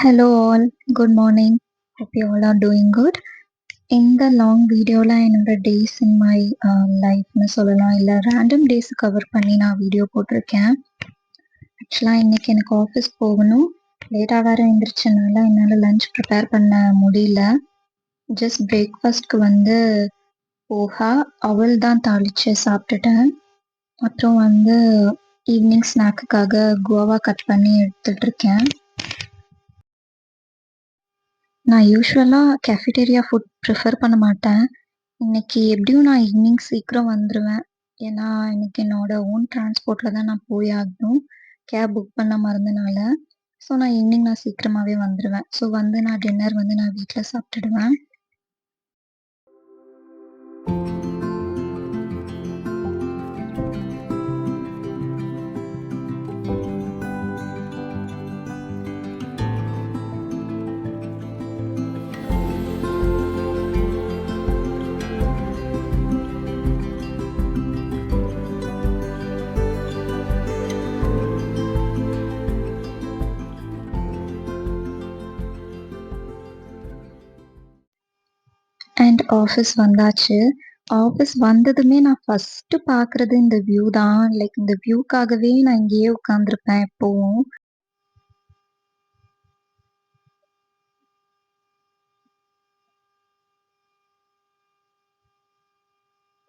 Hello all, good morning. Hope you all are doing good. இந்த long வீடியோவில் என்னோட days in my லைஃப்னு சொல்லலாம், இல்லை ரேண்டம் டேஸ் கவர் பண்ணி நான் வீடியோ போட்டிருக்கேன். ஆக்சுவலாக இன்றைக்கி எனக்கு ஆஃபீஸ் போகணும். லேட்டாக வேறு எழுந்திரிச்சனால என்னால் லஞ்ச் ப்ரிப்பேர் பண்ண முடியல. ஜஸ்ட் பிரேக்ஃபாஸ்ட்க்கு வந்து போஹா அவல் தான் தாளித்து சாப்பிட்டுட்டேன். அப்புறம் வந்து ஈவினிங் ஸ்நாக்குக்காக குவாவா கட் பண்ணி எடுத்துகிட்ருக்கேன். நான் யூஷுவலாக கேஃபிடேரியா ஃபுட் ப்ரிஃபர் பண்ண மாட்டேன். இன்னைக்கு எப்படியும் நான் ஈவினிங் சீக்கிரம் வந்துருவேன். ஏன்னா, இன்னைக்கு என்னோட ஓன் டிரான்ஸ்போர்ட்ல தான் நான் போய் ஆகணும். கேப் புக் பண்ண மறந்தனால. ஸோ, நான் ஈவினிங் சீக்கிரமாவே வந்துருவேன். ஸோ, வந்து நான் டின்னர் வந்து நான் வீட்ல சாப்பிட்டுடுவேன். அண்ட் ஆஃபீஸ் வந்தாச்சு. ஆஃபீஸ் வந்ததுமே நான் ஃபர்ஸ்ட்டு பார்க்குறது இந்த வியூ தான். லைக் இந்த வியூக்காகவே நான் இங்கேயே உட்காந்துருப்பேன் எப்பவும்.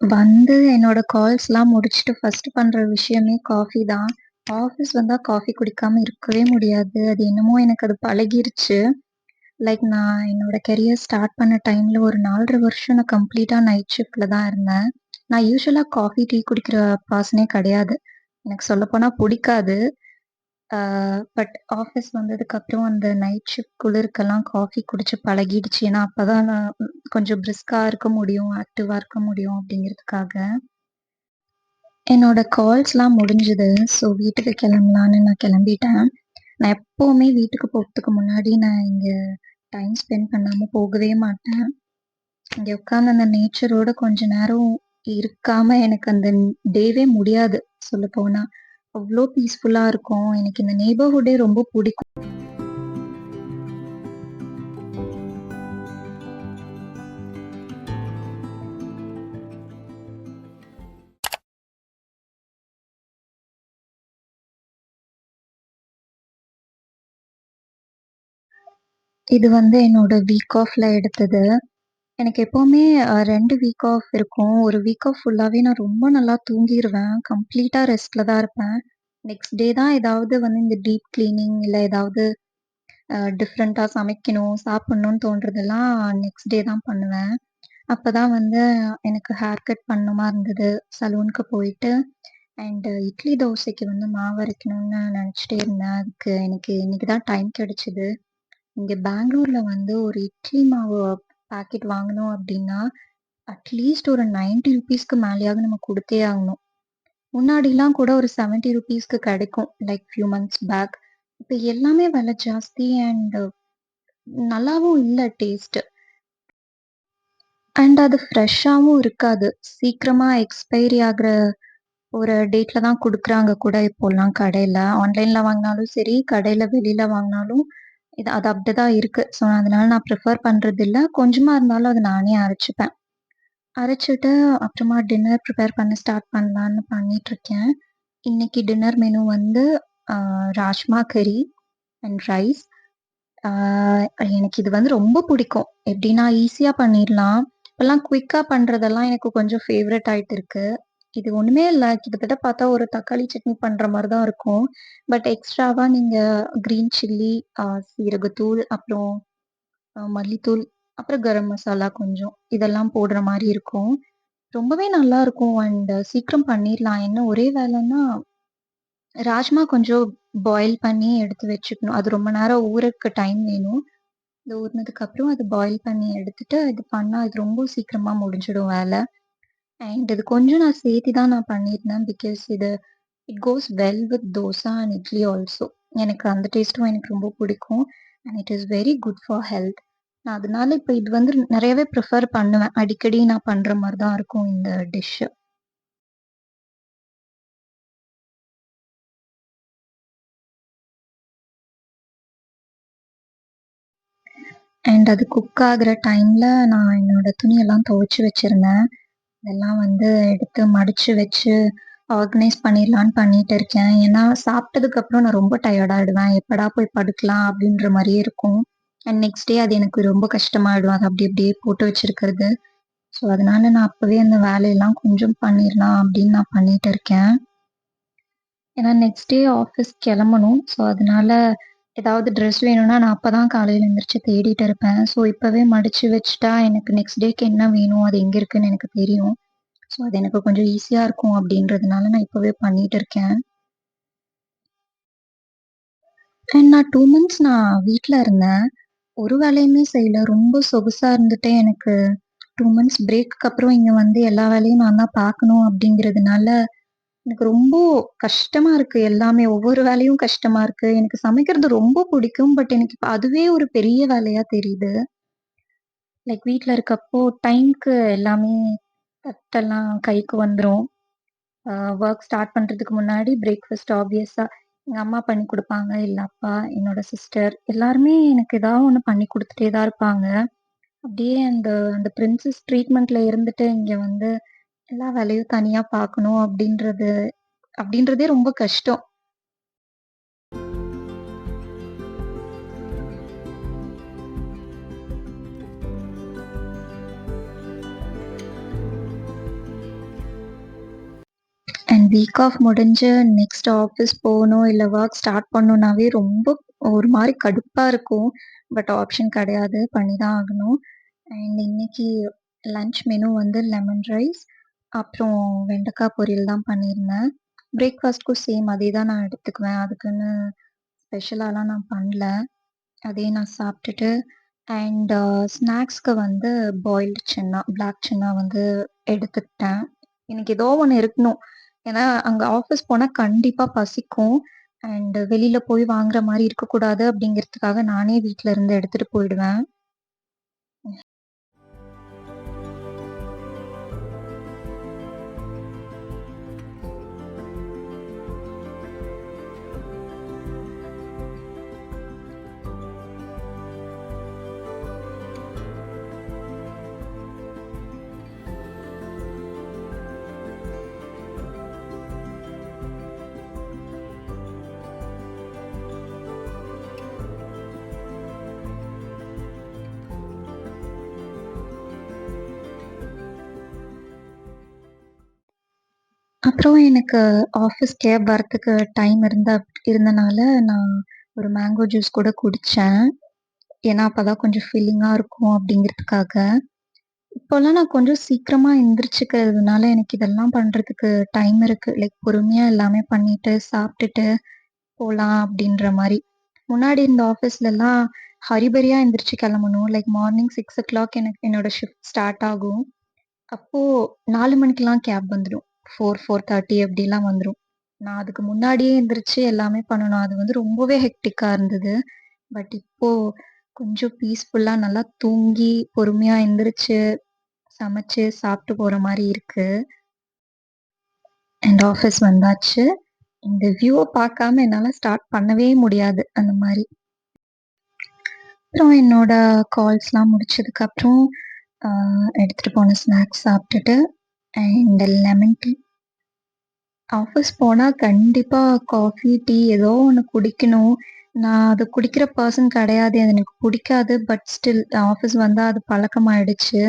வந்து என்னோட கால்ஸ்லாம் முடிச்சுட்டு ஃபர்ஸ்ட்டு பண்ற விஷயமே காஃபி தான். ஆஃபீஸ் வந்தா காஃபி குடிக்காம இருக்கவே முடியாது. அது என்னமோ எனக்கு அது பழகிருச்சு. லைக் நான் என்னோட கெரியர் ஸ்டார்ட் பண்ண டைம்ல ஒரு 4 1/2 வருஷம் நான் கம்ப்ளீட்டா நைட் ஷிஃப்ட்ல தான் இருந்தேன். நான் யூசுவலா காஃபி, டீ குடிக்கிற பர்சனே கிடையாது. எனக்கு சொல்லப்போனா புடிக்காது. பட் ஆஃபீஸ் வந்ததுக்கப்புறம் அந்த நைட் ஷிஃப்ட் குளிருக்கெல்லாம் காஃபி குடிச்சு பழகிடுச்சு. ஏன்னா, அப்பதான் நான் கொஞ்சம் பிரிஸ்கா இருக்க முடியும், ஆக்டிவா இருக்க முடியும் அப்படிங்கிறதுக்காக. என்னோட கால்ஸ்லாம் முடிஞ்சுது. ஸோ வீட்டுக்கு கிளம்பலான்னு நான் கிளம்பிட்டேன். நான் எப்பவுமே வீட்டுக்கு போறதுக்கு முன்னாடி நான் இங்க டைம் ஸ்பெண்ட் பண்ணாம போகவே மாட்டேன். இங்க உட்கார்ந்து அந்த நேச்சரோட கொஞ்ச நேரம் இருக்காம எனக்கு அந்த டேவே முடியாது சொல்லப்போனா. அவ்ளோ பீஸ்ஃபுல்லா இருக்கும். எனக்கு இந்த நெய்பர்ஹுட்டே ரொம்ப புடிக்கும். இது வந்து என்னோட வீக் ஆஃப்ல எடுத்தது. எனக்கு எப்பவுமே 2 வீக் ஆஃப் இருக்கும். ஒரு வீக் ஆஃப் ஃபுல்லாவே நான் ரொம்ப நல்லா தூங்கிருவேன். கம்ப்ளீட்டா ரெஸ்ட்ல தான் இருப்பேன். நெக்ஸ்ட் டே தான் ஏதாவது வந்து இந்த டீப் கிளீனிங் இல்ல ஏதாவது டிஃப்ரெண்ட்டா சமைக்கணும், சாப்பிடணும்னு தோன்றதெல்லாம் நெக்ஸ்ட் டே தான் பண்ணுவேன். அப்பதான் வந்து எனக்கு ஹேர் கட் பண்ணணுமா இருந்தது. சலூனுக்கு போயிட்டு இட்லி, தோசைக்கு வந்து மாவு அரைக்கணும்னு நெனச்சுட்டே இருந்தேன். அதுக்கு எனக்கு இன்னைக்கு தான் டைம் கிடைச்சது. இங்க பெங்களூர்ல வந்து ஒரு இட்லி மாவு பாக்கெட் வாங்கணும் அப்டின்னா, அட்லீஸ்ட் ஒரு ₹90க்கு மேலயாவது நம்ம குடுத்தே ஆகணும். முன்னாடிலாம் கூட ஒரு ₹70க்கு கிடைக்கும். Like few months back. இப்ப எல்லாமே விலை ஜாஸ்தி நல்லாவும் இல்ல டேஸ்ட். அது ஃப்ரெஷ்ஷாவும் இருக்காது. சீக்கிரமா எக்ஸ்பைரி ஆகுற ஒரு டேட்ல தான் குடுக்குறாங்க கூட இப்போலாம் கடையில. ஆன்லைன்ல வாங்குனாலும் சரி, கடையில வெளியில வாங்குனாலும் அது அப்படிதான் இருக்கு. ஸோ அதனால நான் ப்ரிஃபர் பண்றதில்ல. கொஞ்சமா இருந்தாலும் அத நானே அரைச்சுப்பேன். அரைச்சுட்டு அப்புறமா டின்னர் ப்ரிப்பேர் பண்ண ஸ்டார்ட் பண்ணலான்னு பண்ணிட்டுருக்கேன். இன்னைக்கு டின்னர் மெனு வந்து அ ராஜ்மா கறி அண்ட் ரைஸ். ஆ எனக்கு இது வந்து ரொம்ப பிடிக்கும். எப்படின்னா ஈஸியா பண்ணிரலாம். இப்பலாம் குயிக்கா பண்றதெல்லாம் எனக்கு கொஞ்சம் ஃபேவரட் ஆயிட்டு இருக்கு. இது ஒண்ணுமே இல்ல. கிட்டத்தட்ட பார்த்தா ஒரு தக்காளி சட்னி பண்ற மாரி தான் இருக்கும். பட் எக்ஸ்ட்ராவா நீங்க கிரீன் சில்லி, சீரகத்தூள், அப்புறம் மல்லித்தூள், அப்புறம் கரம் மசாலா கொஞ்சம் இதெல்லாம் போடுற மாரி இருக்கும். ரொம்பவே நல்லாருக்கும் சீக்கிரம் பண்ணிரலாம். என்ன ஒரே வேலைன்னா, ராஜ்மா கொஞ்சம் பாயில் பண்ணி எடுத்து வச்சுக்கணும். அது ரொம்ப நேரம் ஊறக்கு டைம் வேணும். இது ஊறுனதுக்கப்புறம் அது பாயில் பண்ணி எடுத்துட்டு, இது பண்ணா இது ரொம்ப சீக்கிரமா முடிஞ்சிடும் வேல. இது கொஞ்சம் நான் சேர்த்தி தான் நான் பண்ணியிருந்தேன். Because it goes well with dosa and idli also. எனக்கு அந்த டேஸ்ட்டும் எனக்கு ரொம்ப பிடிக்கும். It is very good for health. நான் அதனால இப்ப இது வந்து நெறையவே ப்ரிஃபர் பண்ணுவேன். அடிக்கடி நான் பண்ற மாரி தான் இருக்கும் இந்த டிஷ். அண்ட் அது குக் ஆகுற டைம்ல நான் என்னோட துணியெல்லாம் துவைச்சு வச்சிருந்தேன். இதெல்லாம் வந்து எடுத்து மடிச்சு வச்சு, ஆர்கனைஸ் பண்ணிடலான்னு பண்ணிட்டு இருக்கேன். ஏன்னா, சாப்பிட்டதுக்கப்புறம் நான் ரொம்ப டயர்ட் ஆயிடுவேன். எப்படா போய் படுக்கலாம் அப்படின்ற மாரியே இருக்கும். அண்ட் நெக்ஸ்ட் டே அது எனக்கு ரொம்ப கஷ்டமாயிடும். அத அப்படி அப்படியே போட்டு வச்சிருக்கிறது. ஸோ, அதனால நான் அப்பவே அந்த வேலையெல்லாம் கொஞ்சம் பண்ணிரலாம் அப்படின்னு நான் பண்ணிட்டு இருக்கேன். ஏன்னா நெக்ஸ்ட் டே ஆஃபீஸ் கெளம்பணும். ஸோ, அதனால ஏதாவது ட்ரெஸ் வேணும்னா நான் அப்பதான் காலையில எந்திரிச்சு தேடிட்டு இருப்பேன். ஸோ, இப்பவே மடிச்சு வச்சுட்டா எனக்கு நெக்ஸ்ட் டேக்கு என்ன வேணும், அது எங்க இருக்குன்னு எனக்கு தெரியும். ஸோ, அது எனக்கு கொஞ்சம் ஈஸியா இருக்கும் அப்படின்றதுனால நான் இப்பவே பண்ணிட்டு இருக்கேன். அண்ட் நான் 2 மந்த்ஸ் நான் வீட்ல இருந்தேன். ஒரு வேலையுமே செய்யல. ரொம்ப சொகுசா இருந்துட்டு எனக்கு 2 மந்த்ஸ் பிரேக்குக்கு அப்புறம் இங்க வந்து எல்லா வேலையும் நான் தான் பார்க்கணும் அப்படிங்கிறதுனால, எனக்கு ரொம்ப கஷ்டமா இருக்கு எல்லாமே. ஒவ்வொரு வேலையும் கஷ்டமா இருக்கு. எனக்கு சமைக்கிறது ரொம்ப பிடிக்கும். பட் எனக்கு இப்ப அதுவே ஒரு பெரிய வேலையா தெரியுது. லைக் வீட்ல இருக்கப்போ டைம்க்கு எல்லாமே கரெக்ட்டெல்லாம் கைக்கு வந்துரும். வொர்க் ஸ்டார்ட் பண்றதுக்கு முன்னாடி பிரேக்ஃபாஸ்ட் ஆப்வியஸா எங்க அம்மா பண்ணி குடுப்பாங்க. இல்ல அப்பா, என்னோட சிஸ்டர் எல்லாருமே எனக்கு ஏதாவது ஒண்ணு பண்ணி குடுத்துட்டே தான் இருப்பாங்க. அப்படியே அந்த அந்த பிரின்சஸ் ட்ரீட்மெண்ட்ல இருந்துட்டு இங்க வந்து எல்லா வேலையும் தனியா பார்க்கணும் அப்படின்றதே ரொம்ப கஷ்டம். அண்ட் வீக் ஆஃப் முடிஞ்சு நெக்ஸ்ட் ஆஃபீஸ் போணும், இல்ல வொர்க் ஸ்டார்ட் பண்ணணும்னாவே ரொம்ப ஒரு மாரி கடுப்பா இருக்கும். பட் ஆப்ஷன் கிடையாது. பண்ணி தான் ஆகணும். அண்ட் இன்னைக்கு லஞ்ச் மெனு வந்து லெமன் ரைஸ், அப்புறம் வெண்டைக்காய் பொரியல் தான் பண்ணியிருந்தேன். பிரேக்ஃபாஸ்ட்க்கும் சேம் அதே தான் நான் எடுத்துக்குவேன். அதுக்குன்னு ஸ்பெஷலாலாம் நான் பண்ணல. அதே நான் சாப்பிட்டுட்டு அண்ட் ஸ்நாக்ஸ்க்கு வந்து பாயில்டு சன்னா, பிளாக் சன்னா வந்து எடுத்துக்கிட்டேன். எனக்கு ஏதோ ஒண்ணு இருக்கணும். ஏன்னா, அங்க ஆஃபீஸ் போனா கண்டிப்பா பசிக்கும். அண்ட் வெளியில போய் வாங்குற மாரி இருக்கக்கூடாது அப்படிங்கிறதுக்காக நானே வீட்ல இருந்து எடுத்துட்டு போயிடுவேன். அப்புறம் எனக்கு ஆஃபீஸ் கேப் வரத்துக்கு டைம் இருந்தனால நான் ஒரு மேங்கோ ஜூஸ் கூட குடிச்சேன். ஏன்னா, அப்பதான் கொஞ்சம் ஃபில்லிங்கா இருக்கும் அப்படிங்கிறதுக்காக. இப்போலாம் நான் கொஞ்சம் சீக்கிரமா எந்திரிச்சுக்கிறதுனால எனக்கு இதெல்லாம் பண்றதுக்கு டைம் இருக்கு. லைக் பொறுமையா எல்லாமே பண்ணிட்டு, சாப்பிட்டுட்டு போலாம் அப்படின்ற மாரி. முன்னாடி இருந்த ஆஃபீஸ்லலாம் ஹரிபரியா எந்திரிச்சு கெளம்பணும். லைக் மார்னிங் 6:00 எனக்கு என்னோட ஷிஃப்ட் ஸ்டார்ட் ஆகும். அப்போ 4 மணிக்கெல்லாம் கேப் வந்துடும். 4, 4:30 அப்படிலாம் வந்துரும். நான் அதுக்கு முன்னாடியே எந்திரிச்சு எல்லாமே பண்ணணும். அது வந்து ரொம்பவே ஹெக்டிக்கா இருந்தது. பட் இப்போ கொஞ்சம் பீஸ்ஃபுல்லா நல்லா தூங்கி, பொறுமையா எந்திரிச்சு, சமைச்சு, சாப்பிட்டு போற மாரி இருக்கு. அண்ட் ஆஃபீஸ் வந்தாச்சு. இந்த வியூவ பார்க்காம என்னால ஸ்டார்ட் பண்ணவே முடியாது. அந்த மாரி. அப்புறம் என்னோட கால்ஸ்லாம் முடிச்சதுக்கப்புறம், அ எடுத்துட்டு போன ஸ்நாக்ஸ் சாப்பிட்டுட்டு அண்ட் லெமன் டீ. ஆஃபீஸ் போனா கண்டிப்பா காஃபி, டீ ஏதோ ஒண்ணு குடிக்கணும். நான் அது குடிக்கிற பெர்சன் கிடையாது. அது எனக்கு புடிக்காது. பட் ஸ்டில் ஆஃபீஸ் வந்தா அது பழக்கமாயிடுச்சு.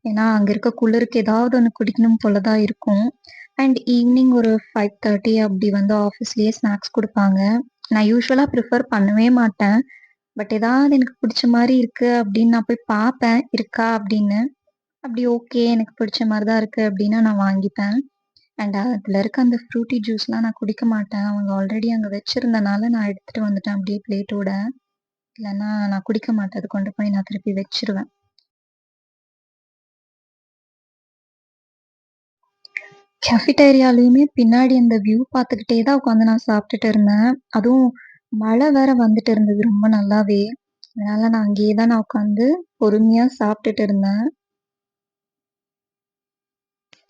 ஏன்னா, அங்க இருக்க குளிருக்கு ஏதாவது ஒண்ணு குடிக்கணும் போல தான் இருக்கும். அண்ட் ஈவினிங் ஒரு 5:30 அப்படி வந்து ஆஃபீஸ்லயே ஸ்நாக்ஸ் குடுப்பாங்க. நான் யூசுவலா ப்ரிஃபர் பண்ணவே மாட்டேன். பட் ஏதாவது எனக்கு பிடிச்ச மாரி இருக்கு அப்படின்னு நான் போய் பார்ப்பேன், இருக்கா அப்படின்னு. அப்படி ஓகே எனக்கு பிடிச்ச மாரி தான் இருக்கு அப்படின்னா நான் வாங்கிப்பேன். அண்ட் அதுல இருக்க அந்த ஃப்ரூட்டி ஜூஸ்லாம் நான் குடிக்க மாட்டேன். அவங்க ஆல்ரெடி அங்க வச்சிருந்தனால நான் எடுத்துட்டு வந்துட்டேன் அப்படியே பிளேட்டோட. இல்லன்னா நான் குடிக்க மாட்டேன். அத கொண்டு போய் நான் திருப்பி வச்சுருவேன். கேஃபிடேரியாலயுமே பின்னாடி அந்த வியூ பார்த்துக்கிட்டே தான் உட்காந்து நான் சாப்பிட்டுட்டு இருந்தேன். அதுவும் மழை வேற வந்துட்டு இருந்தது ரொம்ப நல்லாவே. அதனால நான் அங்கேயே தான் நான் உட்காந்து பொறுமையா சாப்பிட்டுட்டு இருந்தேன்.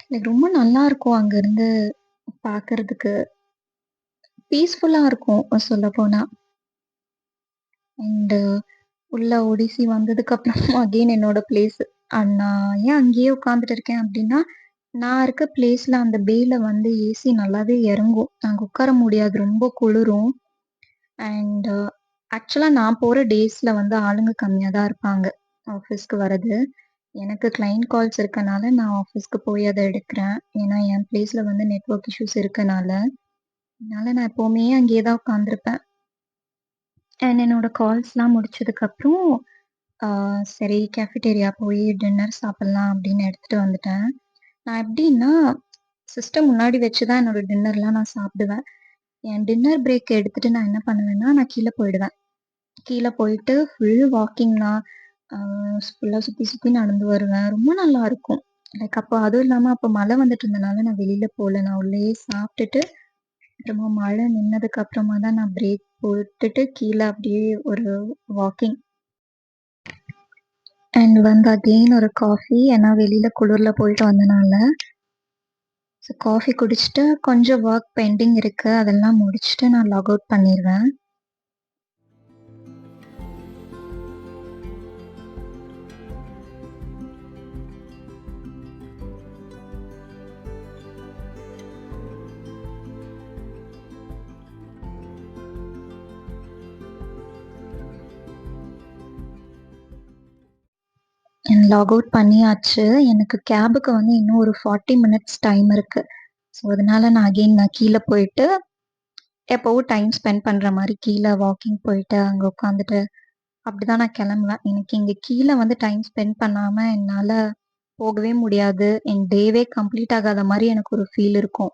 எனக்கு ரொம்ப நல்லாருக்கும் அங்கருந்து பார்க்கறதுக்கு. பீஸ்ஃபுல்லா இருக்கும் சொல்லப்போனா. அண்ட் உள்ள ஒடிசி வந்ததுக்கப்புறம் அகைன் என்னோட பிளேஸ். நான் ஏன் அங்கேயே உட்காந்துட்டு இருக்கேன் அப்டின்னா, நான் இருக்க பிளேஸ்ல அந்த பேல வந்து ஏசி நல்லாவே இறங்கும். அங்க உட்கார முடியாது. ரொம்ப குளிரும். அண்ட் ஆக்சுவலா நான் போற டேஸ்ல வந்து ஆளுங்க கம்மியா தான் இருப்பாங்க. ஆஃபீஸ்க்கு வரது. எனக்கு கிளையன்ட் கால்ஸ் இருக்கனால நான் ஆஃபீஸ்க்கு போய் அத எடுக்கிறேன். ஏன்னா, என் பிளேஸ்ல வந்து நெட்வொர்க் இஷ்யூஸ் இருக்கனால. அதனால நான் எப்பவுமே அங்கேயே தான் உட்காந்துருப்பேன். அண்ட் என்னோட கால்ஸ்லாம் முடிச்சதுக்கப்புறம், ஆ சரி கேஃபிடேரியா போய் டின்னர் சாப்பிடலாம் அப்படின்னு எடுத்துட்டு வந்துட்டேன். நான் எப்படின்னா, சிஸ்டம் முன்னாடி வச்சு தான் என்னோட டின்னர்லாம் நான் சாப்பிடுவேன். என் டின்னர் பிரேக் எடுத்துட்டு நான் என்ன பண்ணுவேன்னா, நான் கீழ போயிடுவேன். கீழ போயிட்டு ஃபுல் வாக்கிங் தான். ஆ ஃபுல்லா சுத்தி சுத்தி நடந்து வருவேன். ரொம்ப நல்லாருக்கும். லைக் அப்போ அதுவும் இல்லாம அப்போ மழை வந்துட்டு இருந்தனால நான் வெளியில போல. நான் உள்ளயே சாப்பிட்டுட்டு, அப்புறமா மழை நின்னதுக்கு அப்புறமா தான் நான் பிரேக் போட்டுட்டு கீழ அப்படியே ஒரு வாக்கிங். அண்ட் வந்து அகெயின் ஒரு காஃபி. ஏன்னா வெளியில குளிர்ல போயிட்டு வந்தனால. ஸோ காஃபி குடிச்சுட்டு கொஞ்சம் வொர்க் பெண்டிங் இருக்கு. அதெல்லாம் முடிச்சுட்டு நான் லாக் அவுட் பண்ணிருவேன். லாக் அவுட் பண்ணியாச்சு. எனக்கு கேபுக்கு வந்து இன்னும் ஒரு 40 மினிட்ஸ் டைம் இருக்கு. ஸோ அதனால நான் கீழ போயிட்டு, எப்பவும் டைம் ஸ்பெண்ட் பண்ற மாரி கீழ வாக்கிங் போயிட்டு, அங்க உட்காந்துட்டு, அப்படிதான் நான் கிளம்புவேன். எனக்கு இங்க கீழ வந்து டைம் ஸ்பெண்ட் பண்ணாம என்னால போகவே முடியாது. என் டேவே கம்ப்ளீட் ஆகாத மாரி எனக்கு ஒரு ஃபீல் இருக்கும்.